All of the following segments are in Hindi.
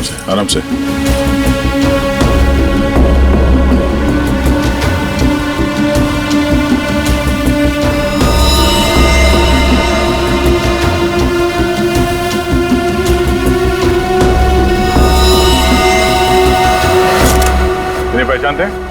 से आराम से। इन्हें पहचानते हैं?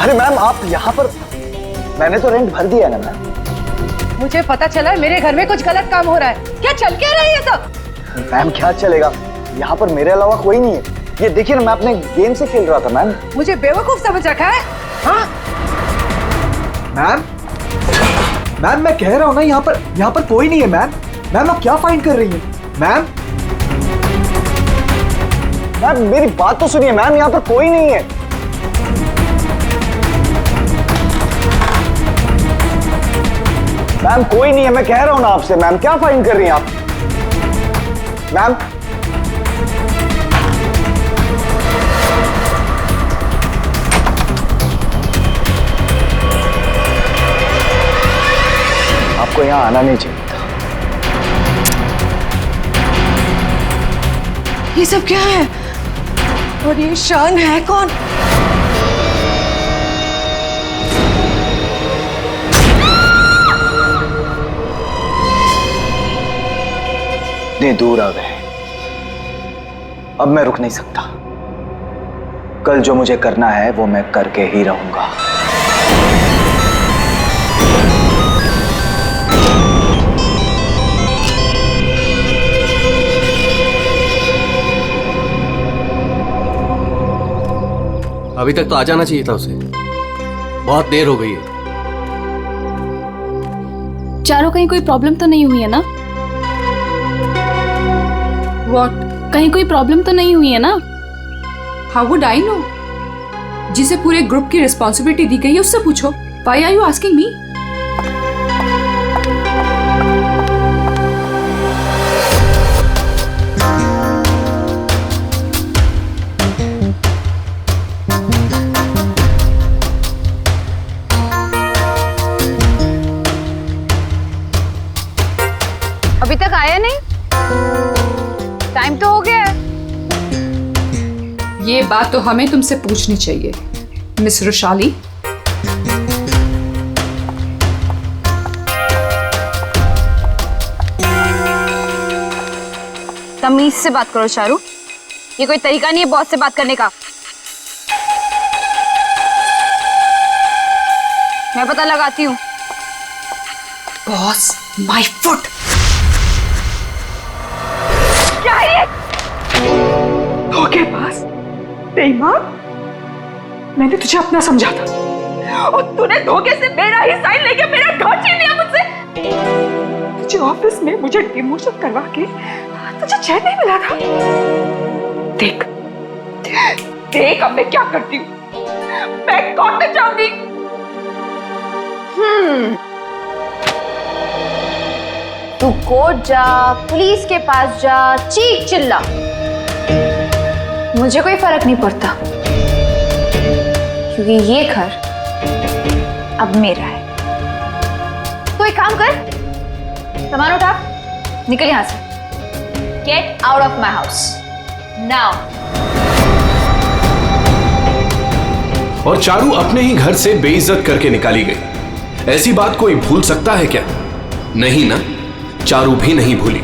अरे मैम आप यहाँ पर, मैंने तो रेंट भर दिया है ना मैम। मुझे पता चला मेरे घर में कुछ गलत काम हो रहा है। क्या चल क्या रहा है ये सब? मैम क्या चलेगा, यहाँ पर मेरे अलावा कोई नहीं है। ये देखिए ना, मैं अपने गेम से खेल रहा था मैम। मुझे बेवकूफ समझ रखा है? हाँ मैम मैं कह रहा हूँ ना, यहाँ पर कोई नहीं है मैम। मैम आप क्या फाइंड कर रही हैं मैम? मैम मेरी बात तो सुनिए मैम, यहाँ पर कोई नहीं है। मैम कोई नहीं है, मैं कह रहा हूं ना आपसे। मैम क्या फाइंड कर रही हैं आप? मैम आपको यहां आना नहीं चाहिए था। ये सब क्या है? और ये शान है कौन? इतने दूर आ गए, अब मैं रुक नहीं सकता। कल जो मुझे करना है वो मैं करके ही रहूंगा। अभी तक तो आ जाना चाहिए था उसे, बहुत देर हो गई है। चारों कहीं कोई प्रॉब्लम तो नहीं हुई है ना? What? कहीं कोई प्रॉब्लम तो नहीं हुई है ना? How would I know? जिसे पूरे ग्रुप की रिस्पॉन्सिबिलिटी दी गई है उससे पूछो। Why are you asking me? अभी तक आया नहीं? टाइम तो हो गया है। ये बात तो हमें तुमसे पूछनी चाहिए मिस रुशाली। तमीज से बात करो चारू, ये कोई तरीका नहीं है बॉस से बात करने का। मैं पता लगाती हूँ। Boss my foot. क्या है ये? धोखेबाज, बेईमान। मैंने तुझे अपना समझा था और तूने धोखे से मेरा ही साइन लेके मेरा घर छीन लिया मुझसे। तुझे ऑफिस में मुझे डिमोशन करवा के तुझे चैन नहीं मिला था। देख देख अब मैं क्या करती हूँ। मैं कौन में जाऊंगी? तू कोर्ट जा, पुलिस के पास जा, चीख चिल्ला, मुझे कोई फर्क नहीं पड़ता, क्योंकि ये घर अब मेरा है। तो एक काम कर, सामान उठा, निकल यहां से। Get out of my house now. और चारू अपने ही घर से बेइज्जत करके निकाली गई। ऐसी बात कोई भूल सकता है क्या? नहीं ना, चारू भी नहीं भूली।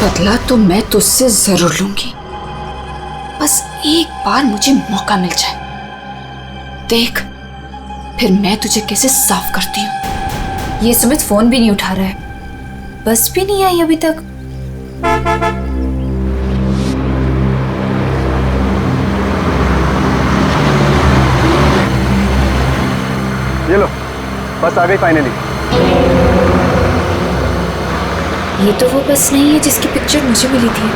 बदला तो मैं तुझसे जरूर लूंगी, बस एक बार मुझे मौका मिल जाए। देख फिर मैं तुझे कैसे साफ करती हूँ। ये सुमित फोन भी नहीं उठा रहा है, बस भी नहीं आई अभी तक। ये लो, बस आ गई फाइनली। ये तो वो बस नहीं है जिसकी पिक्चर मुझे मिली थी।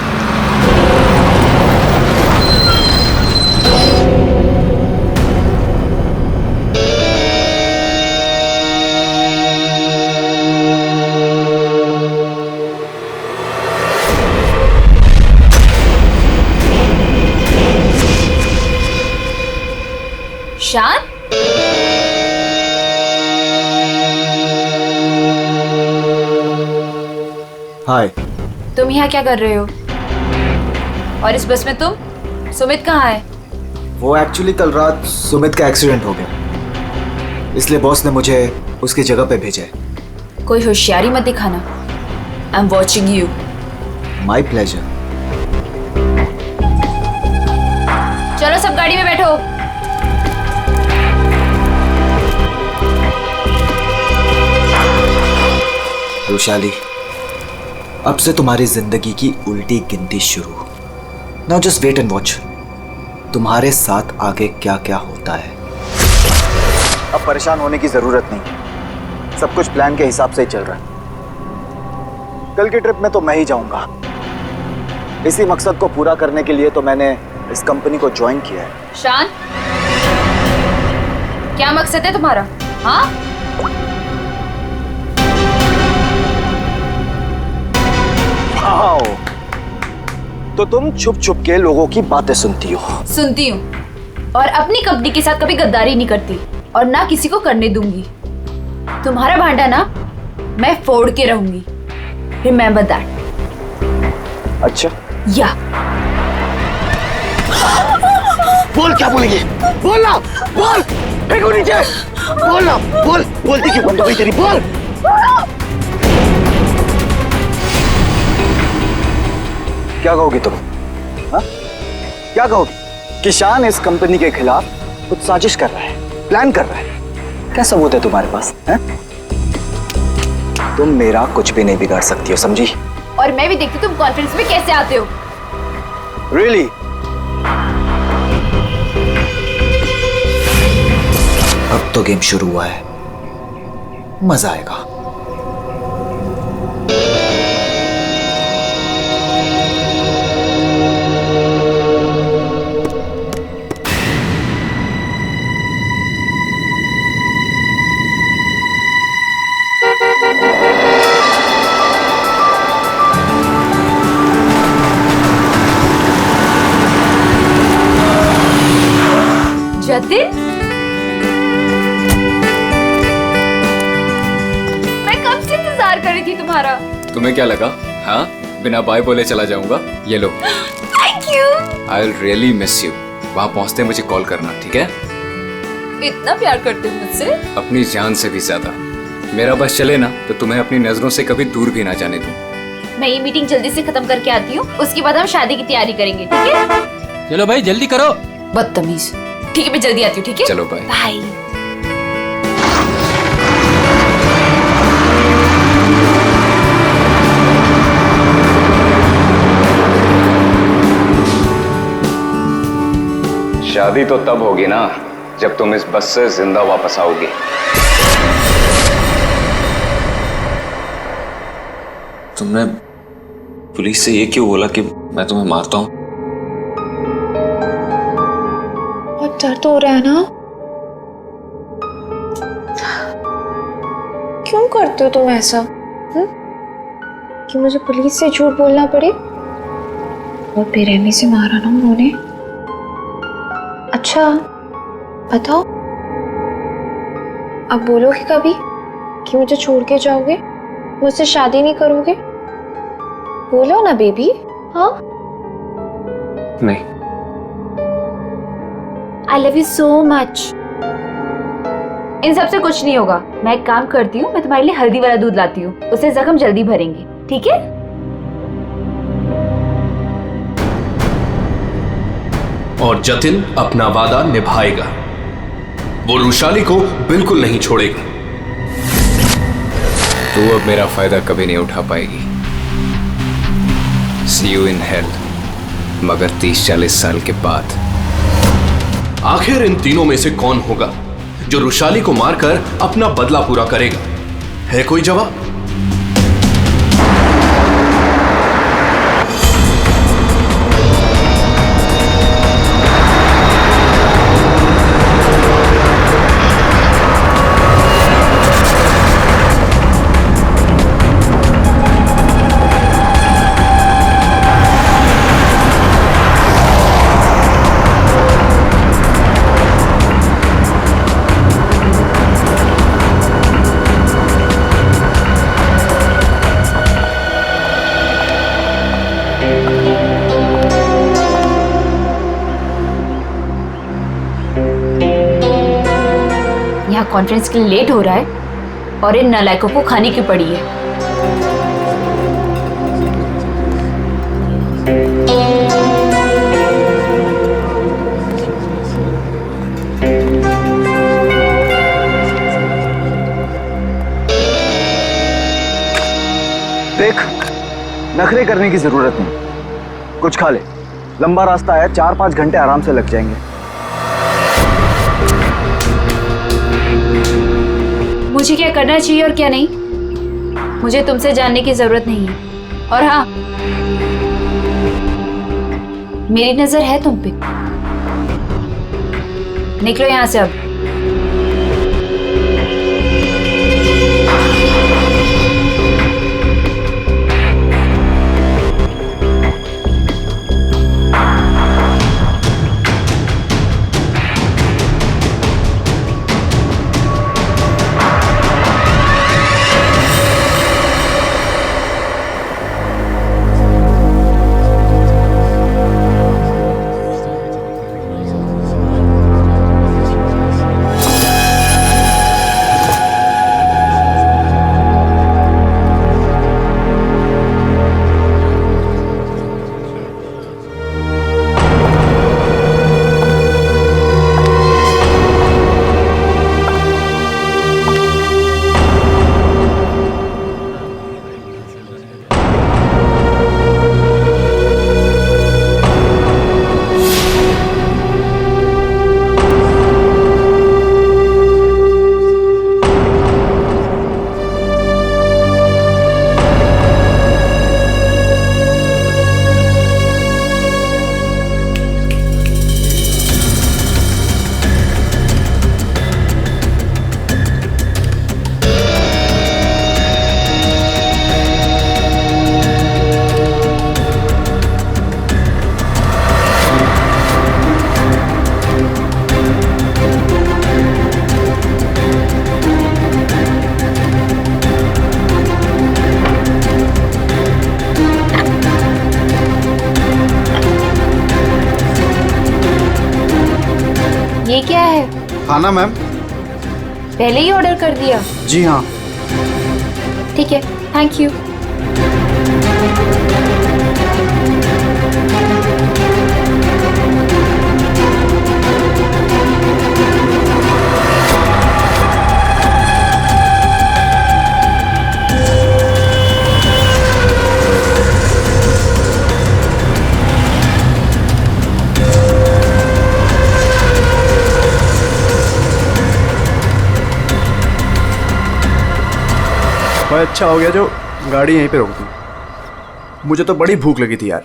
हाय। तुम यहाँ क्या कर रहे हो? और इस बस में तुम? सुमित कहाँ है? वो एक्चुअली कल रात सुमित का एक्सीडेंट हो गया, इसलिए बॉस ने मुझे उसकी जगह पे भेजा है। कोई होशियारी मत दिखाना। I am watching you. My pleasure. चलो सब गाड़ी में बैठो। रुशाली, अब से तुम्हारी जिंदगी की उल्टी गिनती शुरू। Now just wait and watch, तुम्हारे साथ आगे क्या क्या होता है। अब परेशान होने की जरूरत नहीं, सब कुछ प्लान के हिसाब से ही चल रहा है। कल की ट्रिप में तो मैं ही जाऊंगा। इसी मकसद को पूरा करने के लिए तो मैंने इस कंपनी को ज्वाइन किया है। शान, क्या मकसद है तुम्हारा? हाँ, वाओ, तो तुम छुप छुप के लोगों की बातें सुनती हो? सुनती हूँ, और अपनी कंपनी के साथ कभी गद्दारी नहीं करती और ना किसी को करने दूंगी। तुम्हारा भांडा ना मैं फोड़ के रहूंगी। Remember that. अच्छा, या बोल क्या बोलेंगे? बोल ना, बोल। फेंको नीचे, बोल ना, बोल। बोलती क्यों बंद हो गई तेरी? बोल। क्या कहोगी तुम? हाँ? क्या कहोगी? कि शान इस कंपनी के खिलाफ कुछ साजिश कर रहा है, प्लान कर रहा है। क्या सबूत है तुम्हारे पास? है? तुम मेरा कुछ भी नहीं बिगाड़ सकती हो, समझी? और मैं भी देखती तुम कॉन्फ्रेंस में कैसे आते हो। Really? अब तो गेम शुरू हुआ है, मजा आएगा। जतिन, मैं कब से इंतजार कर रही थी तुम्हारा। तुम्हें क्या लगा? हाँ, बिना बाय बोले चला जाऊंगा? ये लो। Thank you. I will really miss you. वहाँ पहुँचते मुझे कॉल करना, ठीक है? इतना प्यार करते हो मुझसे? अपनी जान से भी ज्यादा। मेरा बस चले ना तो तुम्हें अपनी नजरों से कभी दूर भी ना जाने दूं। मैं ये मीटिंग जल्दी से खत्म करके आती हूँ, उसके बाद हम शादी की तैयारी करेंगे, ठीक है? चलो भाई जल्दी करो। बदतमीज। ठीक है, मैं जल्दी आती हूँ, ठीक है? चलो बाय। बाय। शादी तो तब होगी ना जब तुम इस बस से जिंदा वापस आओगी। तुमने पुलिस से ये क्यों बोला कि मैं तुम्हें मारता हूँ? बहुत डर तो हो रहा है ना? क्यों करते हो तुम ऐसा? कि मुझे पुलिस से झूठ बोलना पड़े? बहुत बेरहमी से मारा ना उन्होंने। अच्छा बताओ, अब बोलोगे कभी कि मुझे छोड़ के जाओगे, मुझसे शादी नहीं करोगे? बोलो ना बेबी। हाँ, नहीं। I love you so much। इन सब से कुछ नहीं होगा। मैं एक काम करती हूँ, मैं तुम्हारे लिए हल्दी वाला दूध लाती हूँ, उससे जख्म जल्दी भरेंगे, ठीक है? और जतिन अपना वादा निभाएगा। वो रुशाली को बिल्कुल नहीं छोड़ेगा। तू अब मेरा फायदा कभी नहीं उठा पाएगी। See you in hell, मगर 30-40 साल के बाद। आखिर इन तीनों में से कौन होगा जो रुशाली को मारकर अपना बदला पूरा करेगा? है कोई जवाब? कॉन्फ्रेंस के लिए लेट हो रहा है और इन नालायकों को खाने की पड़ी है। देख, नखरे करने की जरूरत नहीं, कुछ खा ले। लंबा रास्ता है, 4-5 घंटे आराम से लग जाएंगे। मुझे क्या करना चाहिए और क्या नहीं, मुझे तुमसे जानने की जरूरत नहीं है। और हाँ, मेरी नजर है तुम पे। निकलो यहां से अब। ये क्या है? खाना मैम। पहले ही ऑर्डर कर दिया? जी हाँ। ठीक है, थैंक यू। भाई अच्छा हो गया जो गाड़ी यहीं पे रोक दी, मुझे तो बड़ी भूख लगी थी यार।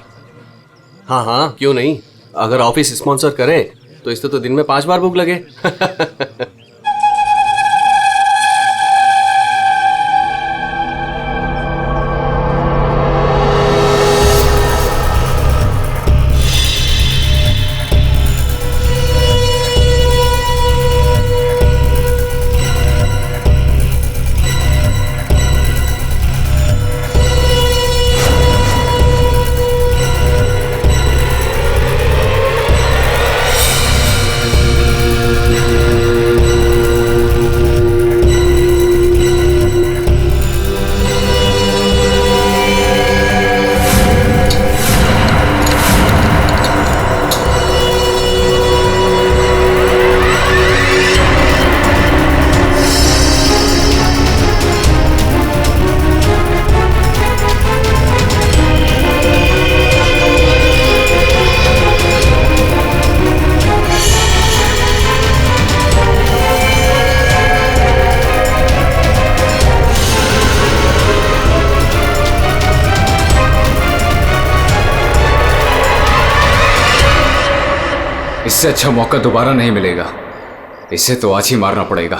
हाँ हाँ, क्यों नहीं। अगर ऑफिस स्पॉन्सर करे तो इससे तो दिन में 5 बार भूख लगे। इससे अच्छा मौका दोबारा नहीं मिलेगा। इसे तो आज ही मारना पड़ेगा।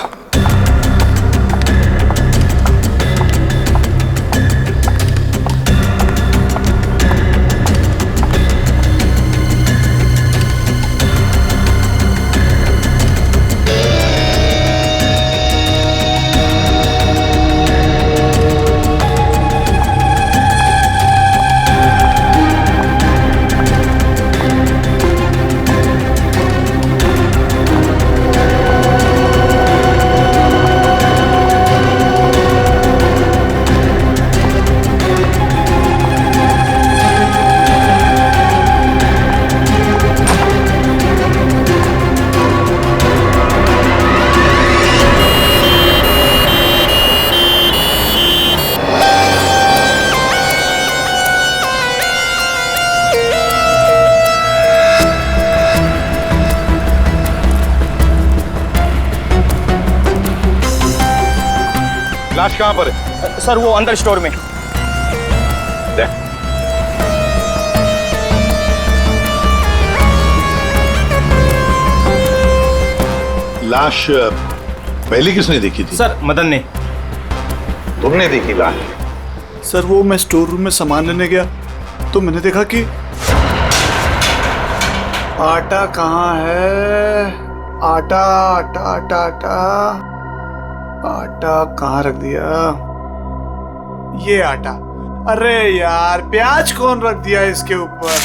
लाश कहाँ पर है? सर वो अंदर स्टोर में। दे। लाश पहले किसने देखी थी? सर मदन ने। तुमने देखी लाश? सर वो मैं स्टोर रूम में सामान लेने गया तो मैंने देखा कि आटा कहाँ है? आटा आटा आटा आटा आटा कहाँ रख दिया? ये आटा। अरे यार प्याज कौन रख दिया इसके ऊपर?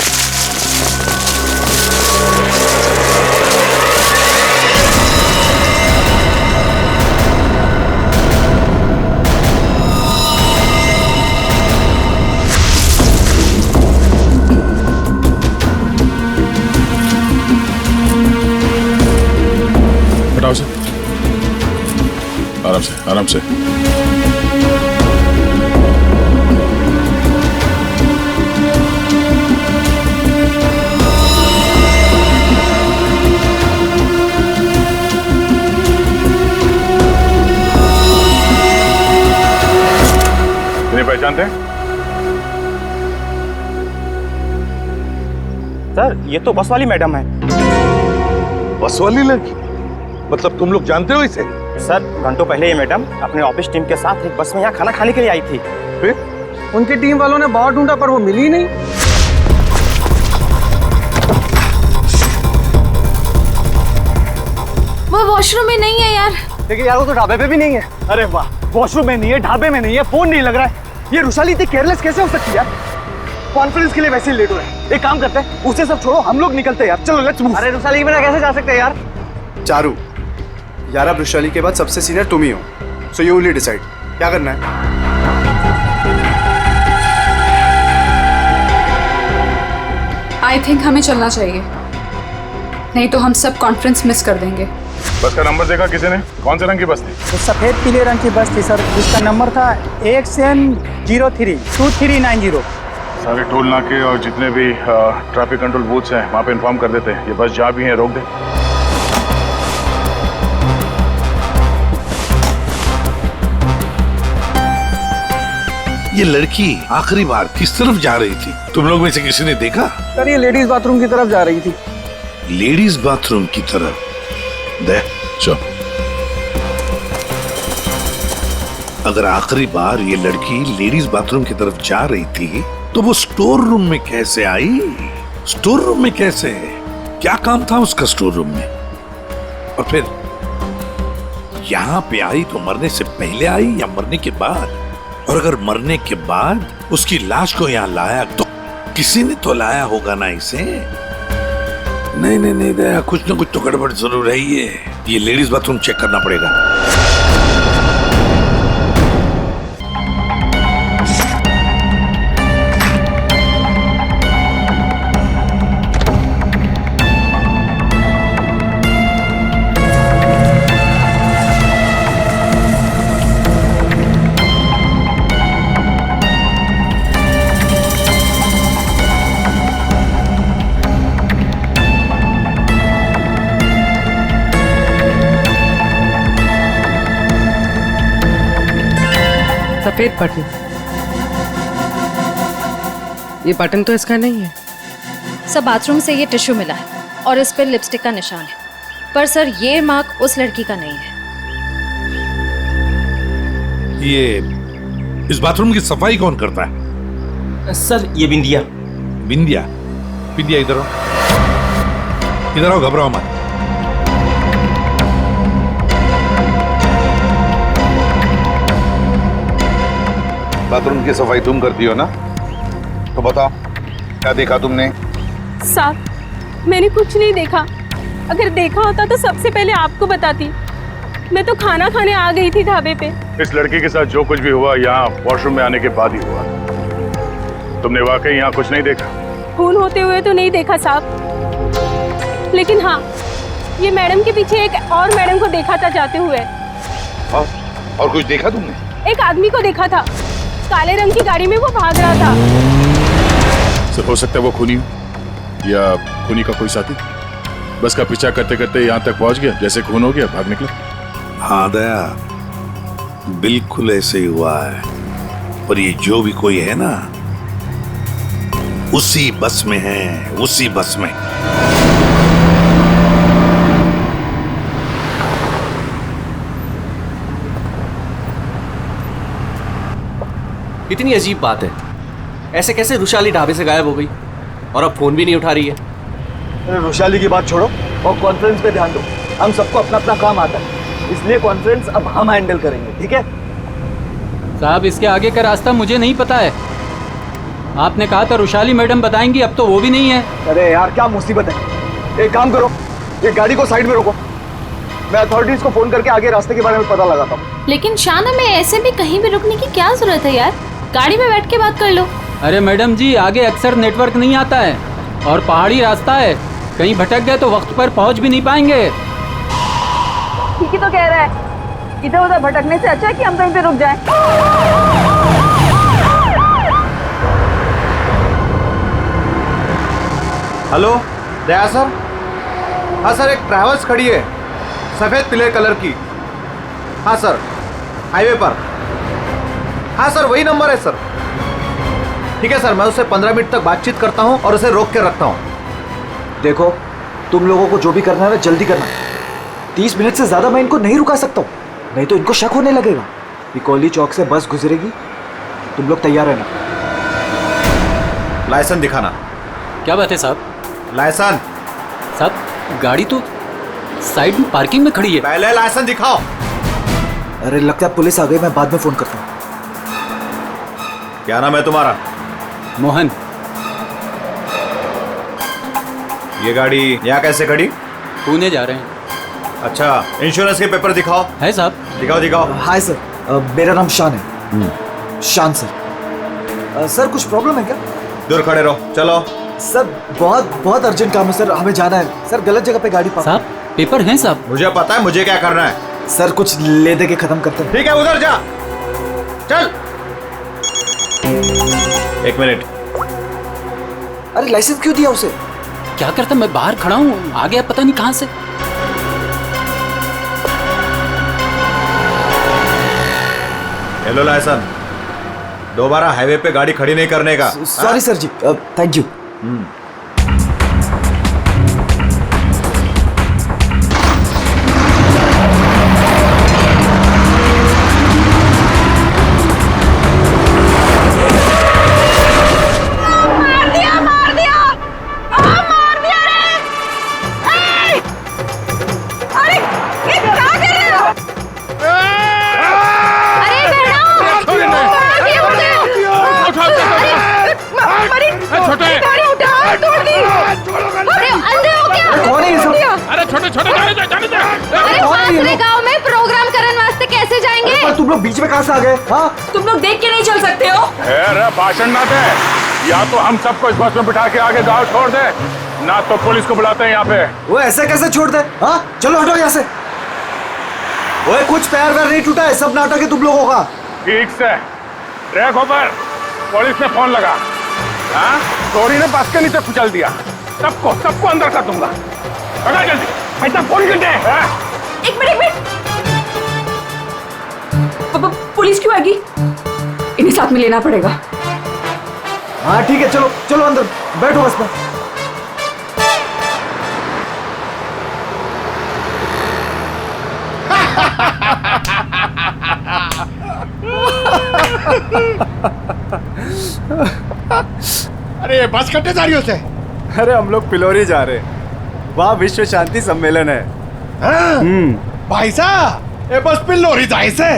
हटाओ से। आराम से, आराम से। इन्हें पहचानते हैं? सर ये तो बस वाली मैडम है। बस वाली लड़की? मतलब तुम लोग जानते हो इसे? सर घंटों पहले ये मैडम अपने ऑफिस टीम के साथ एक बस में यहाँ खाना खाने के लिए आई थी। फिर उनकी टीम वालों ने बहुत ढूंढा पर वो मिली नहीं। वो वॉशरूम में नहीं है यार। लेकिन यार वो तो ढाबे पे भी नहीं है। अरे वाह, वॉशरूम में नहीं है, ढाबे में नहीं है, फोन नहीं लग रहा है। ये रुशाली इतनी केयरलेस कैसे हो सकती है यार? कॉन्फ्रेंस के लिए वैसे ही लेट हो रहे हैं। एक काम करते हैं, उसे सब छोड़ो, हम लोग निकलते हैं यार। चलो लेट्स मूव। अरे रुशाली के बिना कैसे जा सकते हैं यार? चारू यार, अब वैशाली के बाद सबसे सीनियर तुम ही हो, सो यू विल डिसाइड क्या करना है। आई थिंक हमें चलना चाहिए, नहीं तो हम सब कॉन्फ्रेंस मिस कर देंगे। बस का नंबर देखा किसी ने? कौन से रंग की बस थी? तो सफेद पीले रंग की बस थी सर, जिसका नंबर था XN032390। सारे टोल नाके और जितने भी ट्रैफिक कंट्रोल बूथ्स हैं वहाँ पे इन्फॉर्म कर देते हैं। ये बस जहाँ भी है रोक दे। ये लड़की आखिरी बार किस तरफ जा रही थी? तुम लोग में से किसी ने देखा? सर ये लेडीज बाथरूम की तरफ जा रही थी। लेडीज बाथरूम की तरफ? दे चल। अगर आखिरी बार ये लड़की लेडीज बाथरूम की तरफ जा रही थी तो वो स्टोर रूम में कैसे आई? स्टोर रूम में कैसे? क्या काम था उसका स्टोर रूम में? और फिर यहाँ पे आई तो मरने से पहले आई या मरने के बाद? और अगर मरने के बाद उसकी लाश को यहाँ लाया तो किसी ने तो लाया होगा ना इसे? नहीं नहीं नहीं दया, कुछ ना कुछ तो गड़बड़ जरूर है। ये लेडीज बाथरूम चेक करना पड़ेगा। सफेद बटन, ये बटन तो इसका नहीं है। सर बाथरूम से ये टिश्यू मिला है और इस पर लिपस्टिक का निशान है, पर सर ये मार्क उस लड़की का नहीं है। ये इस बाथरूम की सफाई कौन करता है? सर ये बिंदिया। बिंदिया? बिंदिया इधर आओ, इधर आओ, घबराओ मत। बाथरूम की सफाई तुम करती हो ना? तो बताओ क्या देखा तुमने? साहब मैंने कुछ नहीं देखा। अगर देखा होता तो सबसे पहले आपको बताती। मैं तो खाना खाने आ गई थी ढाबे पे। इस लड़की के साथ जो कुछ भी हुआ यहाँ वॉशरूम में आने के बाद ही हुआ। तुमने वाकई यहाँ कुछ नहीं देखा? खून होते हुए तो नहीं देखा साहब, लेकिन हाँ ये मैडम के पीछे एक और मैडम को देखा था जाते हुए। और कुछ देखा तुमने? एक आदमी को देखा था, काले रंग की गाड़ी में वो भाग रहा था। सिर्फ हो सकता है वो खूनी हो या खूनी का कोई साथी। बस का पीछा करते करते यहाँ तक पहुँच गया, जैसे खून हो गया भाग निकला। हाँ दया, बिल्कुल ऐसे ही हुआ है। पर ये जो भी कोई है ना, उसी बस में है, उसी बस में। इतनी अजीब बात है, ऐसे कैसे रुशाली ढाबे से गायब हो गई और अब फोन भी नहीं उठा रही है? अरे रुशाली की बात छोड़ो और कॉन्फ्रेंस पे ध्यान दो। हम सबको अपना अपना काम आता है, इसलिए कॉन्फ्रेंस अब हम हैंडल करेंगे, ठीक है? साहब इसके आगे का रास्ता मुझे नहीं पता है। आपने कहा था रुशाली मैडम बताएंगी, अब तो वो भी नहीं है। अरे यार क्या मुसीबत है। एक काम करो, एक गाड़ी को साइड में रोको, मैं अथॉरिटीज को फोन करके आगे रास्ते के बारे में पता लगाता हूँ। लेकिन शाना में ऐसे भी कहीं भी रुकने की क्या जरूरत है यार, गाड़ी में बैठ के बात कर लो। अरे मैडम जी, आगे अक्सर नेटवर्क नहीं आता है और पहाड़ी रास्ता है, कहीं भटक गए तो वक्त पर पहुंच भी नहीं पाएंगे। ठीक ही तो कह रहा है, इधर उधर भटकने से अच्छा है कि हम कहीं पे रुक जाएं। हेलो दया सर। हाँ सर, एक ट्रैवल्स खड़ी है सफेद पीले कलर की। हाँ सर, हाईवे पर। हाँ सर, वही नंबर है सर। ठीक है सर, मैं उससे 15 मिनट तक बातचीत करता हूँ और उसे रोक के रखता हूँ। देखो, तुम लोगों को जो भी करना है ना जल्दी करना। 30 मिनट से ज्यादा मैं इनको नहीं रुका सकता हूँ, नहीं तो इनको शक होने लगेगा। पिकोली चौक से बस गुजरेगी, तुम लोग तैयार रहना। लाइसेंस दिखाना। क्या बात है साहब? लाइसेंस साहब गाड़ी तो साइड में पार्किंग में खड़ी है। पहले लाइसेंस दिखाओ। अरे लगता है पुलिस आ गई, मैं बाद में फोन करता हूँ। क्या नाम है तुम्हारा? मोहन। ये गाड़ी यहाँ कैसे खड़ी? पुणे जा रहे हैं। अच्छा, इंश्योरेंस के पेपर दिखाओ। है साहब? दिखाओ दिखाओ। हाय सर, मेरा नाम शान है। शान सर। सर कुछ प्रॉब्लम है क्या? दूर खड़े रहो, चलो। सर बहुत अर्जेंट काम है सर, हमें जाना है। सर गलत जगह पे गाड़ी पार्क। साहब पेपर हैं साहब? मुझे पता है मुझे क्या करना है। सर कुछ ले दे के खत्म करते हैं। ठीक है, उधर जा, चल। 1 मिनट। अरे लाइसेंस क्यों दिया उसे? क्या करता, मैं बाहर खड़ा हूँ, आ गया पता नहीं कहाँ से। हेलो लाइसेंस, दोबारा हाईवे पे गाड़ी खड़ी नहीं करने का। Sorry sir ji, thank you. तुम लोग बीच में कहां से आ गए? हाँ, तुम लोग देख के नहीं चल सकते हो? अरे भाषण ना दे, या तो हम सबको इस बस में बिठा के आगे गांव छोड़ दे, ना तो पुलिस को बुलाते हैं यहाँ पे। वो ऐसे कैसे छोड़ दे? हाँ चलो हटो यहाँ से। वो कुछ पैर वैर नहीं टूटा है, सब नाटक है तुम लोगों का। ठीक से ट्रैक ऊपर, पुलिस ने फोन लगा। हाँ, चोरी ने बस के नीचे कुचल दिया। सबको अंदर कर दूंगा। जल्दी ऐसा फोन कर दे। एक मिनट, पुलिस क्यों आएगी? इन्हें साथ में लेना पड़ेगा। हाँ ठीक है, चलो चलो अंदर बैठो बस में। अरे बस कट्टे जा रही हो से? अरे हम लोग पिलोरी जा रहे हैं, वहाँ विश्व शांति सम्मेलन है। भाई साहब, ये बस पिलोरी जाए से?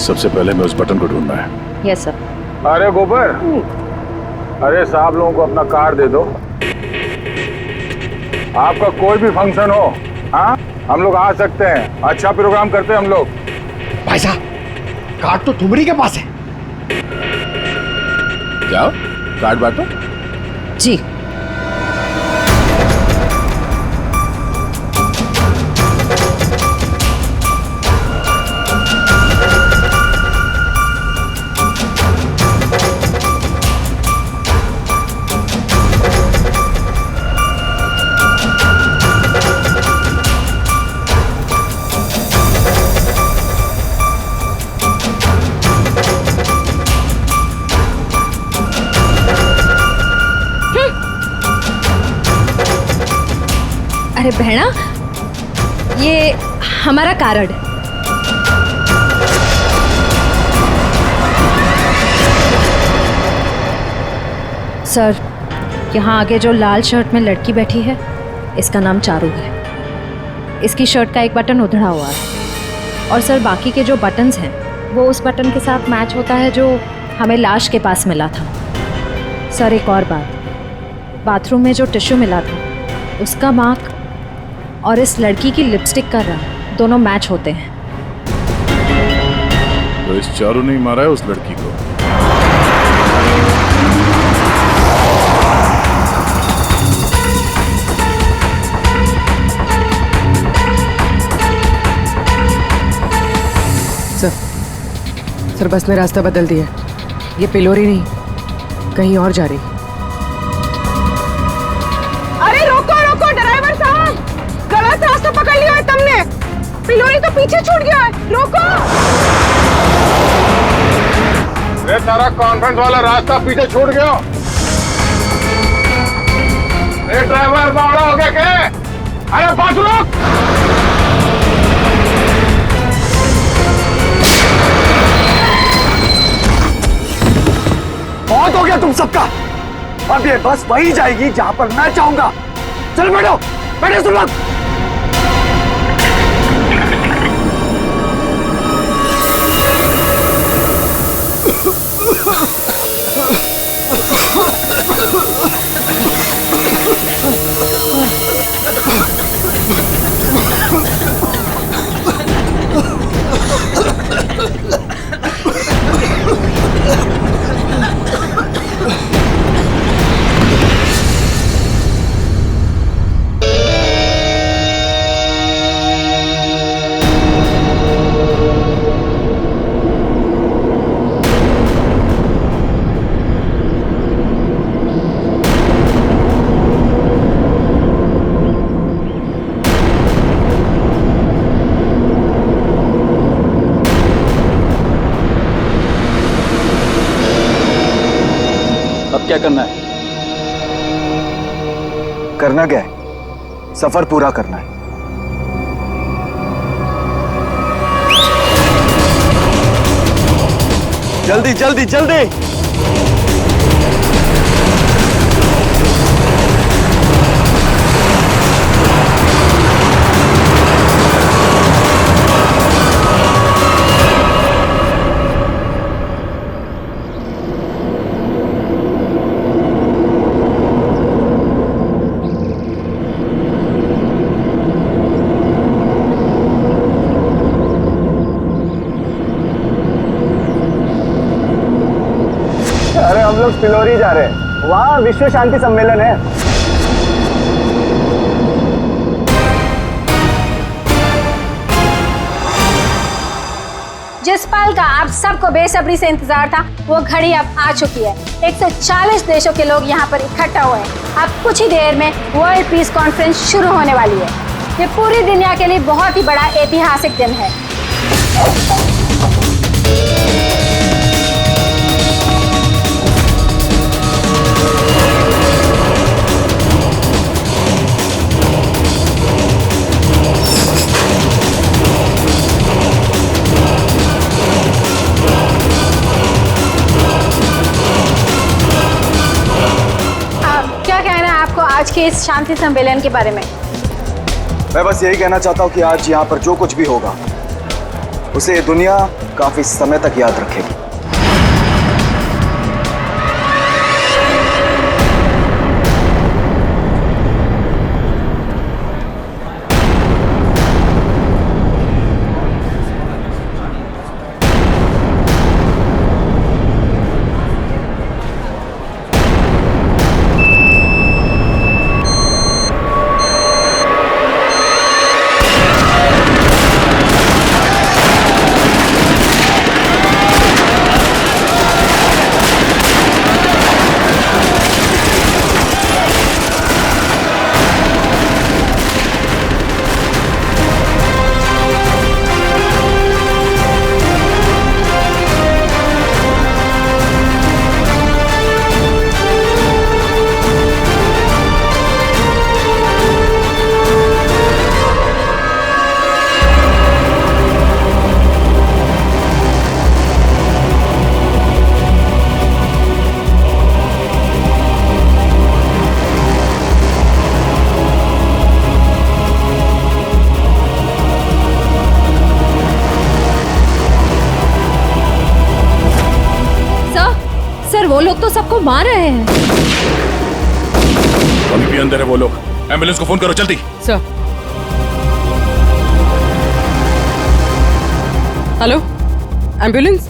सबसे पहले मैं उस बटन को ढूंढना है। Yes sir. अरे गोबर, अरे साहब लोगों को अपना कार्ड दे दो। आपका कोई भी फंक्शन हो, हाँ हम लोग आ सकते हैं। अच्छा प्रोग्राम करते हैं हम लोग। भाई साहब, कार्ड तो तुम्हारी के पास है। जाओ कार्ड बांटो। जी। अरे बहना, ये हमारा कार्ड है। सर, यहाँ आगे जो लाल शर्ट में लड़की बैठी है, इसका नाम चारू है। इसकी शर्ट का एक बटन उधड़ा हुआ है और सर बाकी के जो बटन्स हैं वो उस बटन के साथ मैच होता है जो हमें लाश के पास मिला था। सर एक और बात, बाथरूम में जो टिश्यू मिला था उसका मार्क और इस लड़की की लिपस्टिक का रंग दोनों मैच होते हैं। तो इस चारू ने मारा है उस लड़की को। सर बस ने रास्ता बदल दिया। ये पिलोरी नहीं, कहीं और जा रही। अरे रोको रोको ड्राइवर साहब, गलत रास्ता पकड़ लिया है तुमने। पिलोरी तो पीछे छूट गया है, रोको। ये सारा कॉन्फ्रेंस वाला रास्ता पीछे छूट गया। ये ड्राइवर बावड़ा हो गया क्या? अरे पास रोक। बहुत हो गया तुम सबका। अब ये बस वही जाएगी जहां पर मैं चाहूंगा। चलो बैठो, बैठो सब लोग। क्या करना है? करना क्या है? सफर पूरा करना है। जल्दी जल्दी जल्दी। हम लोग पिलोरी जा रहे हैं, वहाँ विश्व शांति सम्मेलन है। जिस पल का आप सबको बेसब्री से इंतजार था, वो घड़ी अब आ चुकी है। 140 देशों के लोग यहाँ पर इकट्ठा हुए हैं। अब कुछ ही देर में वर्ल्ड पीस कॉन्फ्रेंस शुरू होने वाली है। ये पूरी दुनिया के लिए बहुत ही बड़ा ऐतिहासिक दिन है। आज के इस शांति सम्मेलन के बारे में मैं बस यही कहना चाहता हूँ कि आज यहाँ पर जो कुछ भी होगा उसे दुनिया काफी समय तक याद रखेगी। वो लोग तो सबको मार रहे हैं। अभी भी अंदर है वो लोग। एम्बुलेंस को फोन करो जल्दी। सर। Hello, ambulance.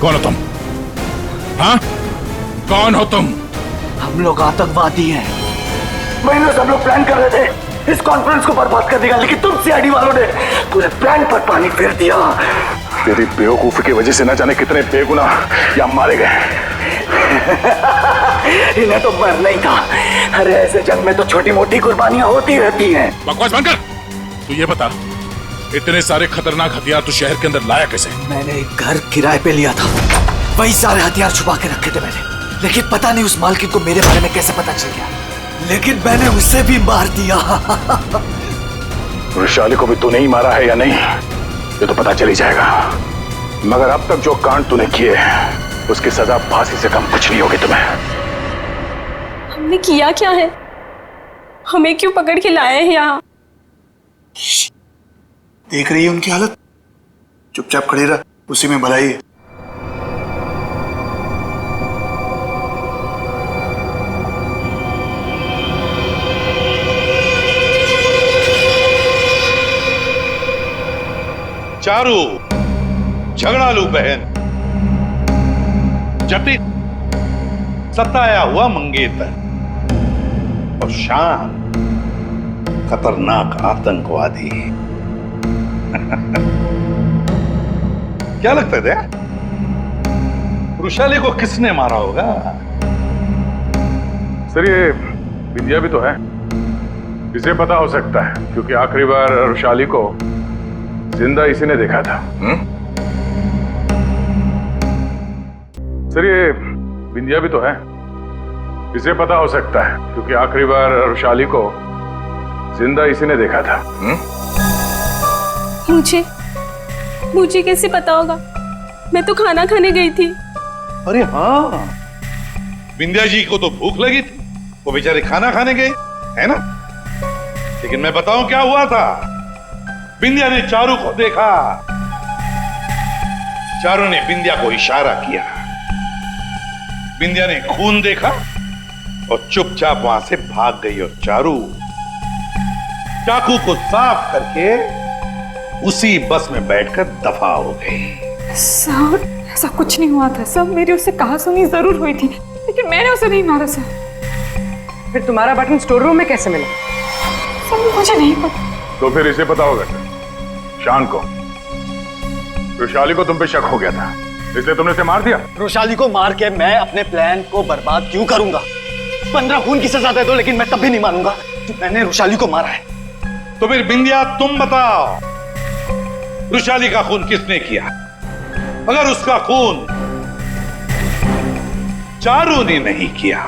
कौन हो तुम? हाँ, कौन हो तुम? हम लोग आतंकवादी हैं। महीनों से हम लोग प्लान कर रहे थे इस कॉन्फ्रेंस को बर्बाद कर देगा, लेकिन तुम सीआईडी वालों ने पूरे प्लान पर पानी फेर दिया। तेरी बेवकूफी की वजह से न जाने कितने बेगुनाह या मारे गए। इन्हें तो मरना ही था। अरे ऐसे जंग में तो छोटी मोटी कुर्बानियां होती रहती हैं। बकवास बंद कर। तू ये बता, इतने सारे खतरनाक हथियार तू शहर के अंदर लाया कैसे? मैंने एक घर किराए पे लिया था, वही सारे हथियार छुपा के रखे थे मैंने। लेकिन पता नहीं उस मालकिन को मेरे बारे में कैसे पता चल गया, लेकिन मैंने उसे भी मार दिया। वैशाली को भी तूने ही मारा है या नहीं, ये तो पता चल ही जाएगा। मगर अब तक जो कांड तूने किए उसकी सजा फांसी से कम कुछ नहीं होगी तुम्हें। हमने किया क्या है? हमें क्यों पकड़ के लाए हैं यहाँ? देख रही है उनकी हालत, चुपचाप खड़े रह, उसी में भलाई है। चारू, झगड़ालू बहन, जटिल सताया हुआ मंगेतर और शान खतरनाक आतंकवादी। क्या लगता है दया? वृषाली को किसने मारा होगा? सर ये विद्या भी तो है, इसे पता हो सकता है क्योंकि आखिरी बार वृषाली को जिंदा इसी ने देखा था। सर ये बिंदिया भी तो है, इसे पता हो सकता है क्योंकि आखिरी बार रुशाली को जिंदा इसी ने देखा था। मुझे कैसे पता होगा? मैं तो खाना खाने गई थी। अरे हाँ, बिंदिया जी को तो भूख लगी थी, वो बेचारे खाना खाने गए, है ना? लेकिन मैं बताऊं क्या हुआ था। बिंदिया ने चारू को देखा, चारू ने बिंदिया को इशारा किया, बिंदिया ने खून देखा और चुपचाप वहां से भाग गई और चारू चाकू को साफ करके उसी बस में बैठकर दफा हो गई। सर ऐसा कुछ नहीं हुआ था सर, मेरी उससे कहासुनी जरूर हुई थी लेकिन मैंने उसे नहीं मारा सर। फिर तुम्हारा बटन स्टोर रूम में कैसे मिला? सर मुझे नहीं पता। तो फिर इसे पता होगा शान को, रुशाली को तुम पे शक हो गया था इसलिए तुमने इसे मार दिया। रुशाली को मार के मैं अपने प्लान को बर्बाद क्यों करूंगा? 15 खून की सजा दे दो लेकिन मैं तब भी नहीं मानूंगा कि मैंने रुशाली को मारा है। तो फिर बिंदिया तुम बताओ, रुशाली का खून किसने किया? अगर उसका खून चारू ने नहीं किया,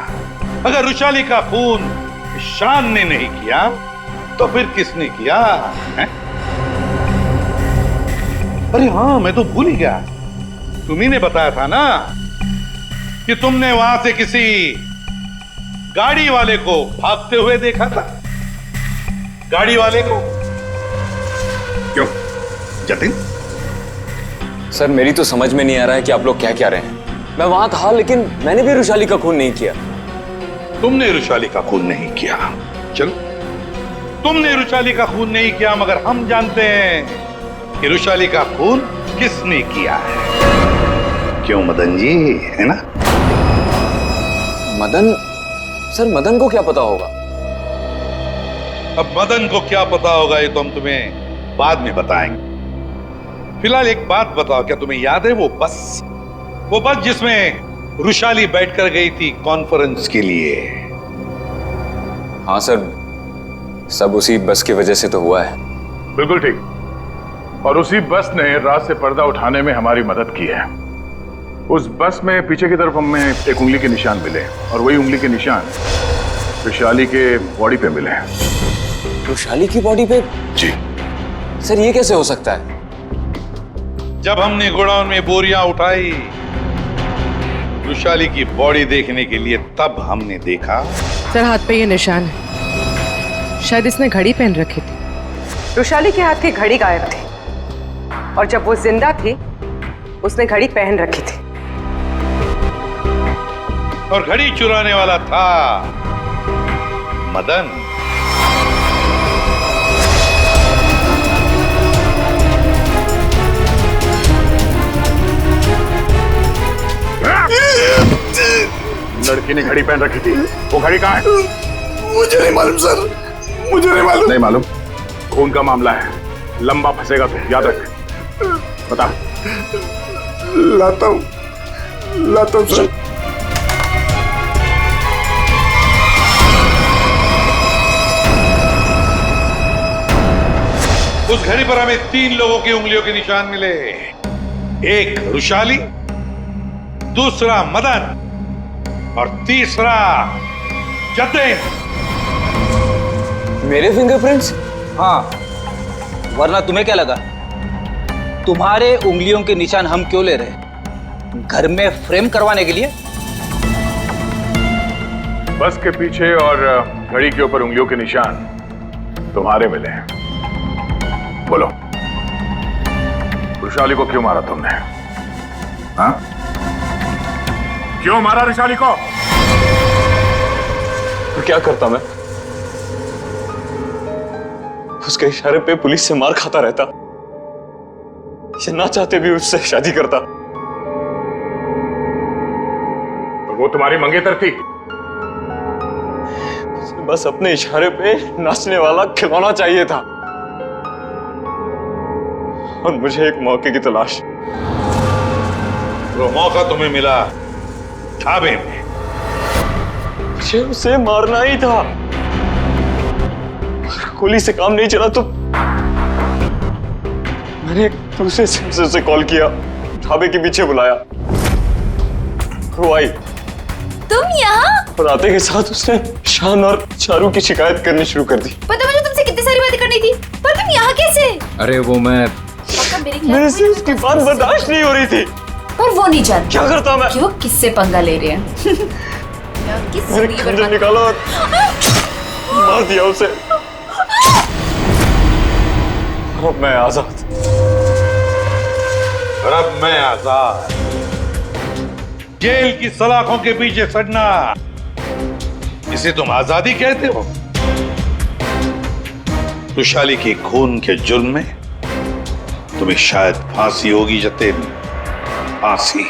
अगर रुशाली का खून शान ने नहीं किया, तो फिर किसने किया है? अरे हाँ, मैं तो भूल ही गया, तुम्ही ने बताया था ना कि तुमने वहां से किसी गाड़ी वाले को भागते हुए देखा था। गाड़ी वाले को क्यों जतिन? सर मेरी तो समझ में नहीं आ रहा है कि आप लोग क्या कह रहे हैं। मैं वहां था लेकिन मैंने भी रुशाली का खून नहीं किया। तुमने रुशाली का खून नहीं किया, चलो तुमने रुशाली का खून नहीं किया, मगर हम जानते हैं कि रुशाली का खून किसने किया है। क्यों मदन जी, है ना? मदन? सर मदन को क्या पता होगा? अब मदन को क्या पता होगा ये तो हम तुम्हें बाद में बताएंगे। फिलहाल एक बात बताओ, क्या तुम्हें याद है वो बस जिसमें रुशाली बैठकर गई थी कॉन्फ्रेंस के लिए? हाँ सर, सब उसी बस की वजह से तो हुआ है। बिल्कुल ठीक, और उसी बस ने रात से पर्दा उठाने में हमारी मदद की है। उस बस में पीछे की तरफ हमें एक उंगली के निशान मिले और वही उंगली के निशान रुशाली के बॉडी पे मिले। रुशाली की बॉडी पे? जी सर, ये कैसे हो सकता है? जब हमने गोडाउन में बोरियां उठाई रुशाली की बॉडी देखने के लिए, तब हमने देखा। सर हाथ पे ये निशान है, शायद इसने घड़ी पहन रखी थी। रुशाली के हाथ की घड़ी गायब थी और जब वो जिंदा थी उसने घड़ी पहन रखी थी। और घड़ी चुराने वाला था मदन। लड़की ने घड़ी पहन रखी थी, वो घड़ी कहाँ है? मुझे नहीं मालूम सर, मुझे नहीं मालूम। नहीं मालूम? खून का मामला है, लंबा फंसेगा तो याद रख। बता। लाता हूं सर। उस घड़ी पर हमें 3 लोगों की उंगलियों के निशान मिले। एक रुशाली, दूसरा मदन और तीसरा जतिन। मेरे फिंगरप्रिंट्स? हाँ, वरना तुम्हें क्या लगा तुम्हारे उंगलियों के निशान हम क्यों ले रहे? घर में फ्रेम करवाने के लिए? बस के पीछे और घड़ी के ऊपर उंगलियों के निशान तुम्हारे मिले हैं। बोलो, रुशाली को क्यों मारा तुमने? हाँ? क्यों मारा रुशाली को? तो क्या करता मैं? उसके इशारे पे पुलिस से मार खाता रहता, ये ना चाहते भी उससे शादी करता। वो तुम्हारी मंगेतर थी? बस अपने इशारे पे नाचने वाला खिलौना चाहिए था और मुझे एक मौके की तलाश। वो मौका तुम्हें मिला ढाबे में। मुझे उसे मारना ही था। गोली से काम नहीं चला तो मैंने एक दूसरे सेंसर से कॉल किया, ढाबे के पीछे बुलाया। वो आई तुम यहाँ? और आते के साथ उसने शान और चारू की शिकायत करनी शुरू कर दी। पता मुझे तुमसे कितनी सारी बातें करनी थी, पर तुम यहाँ कैसे? अरे वो मैं मेरे से उसकी बात बर्दाश्त नहीं हो रही थी। पर वो नहीं जानता क्या करता मैं कि वो किससे पंगा ले रहे हैं। मैंने खंजर निकाला और मार दिया उसे। और अब मैं आजाद। और अब मैं आजाद। जेल की सलाखों के पीछे सड़ना, इसे तुम आजादी कहते हो? रुशाली के खून के जुर्म में तुम्हें शायद फांसी होगी जतेन, फांसी।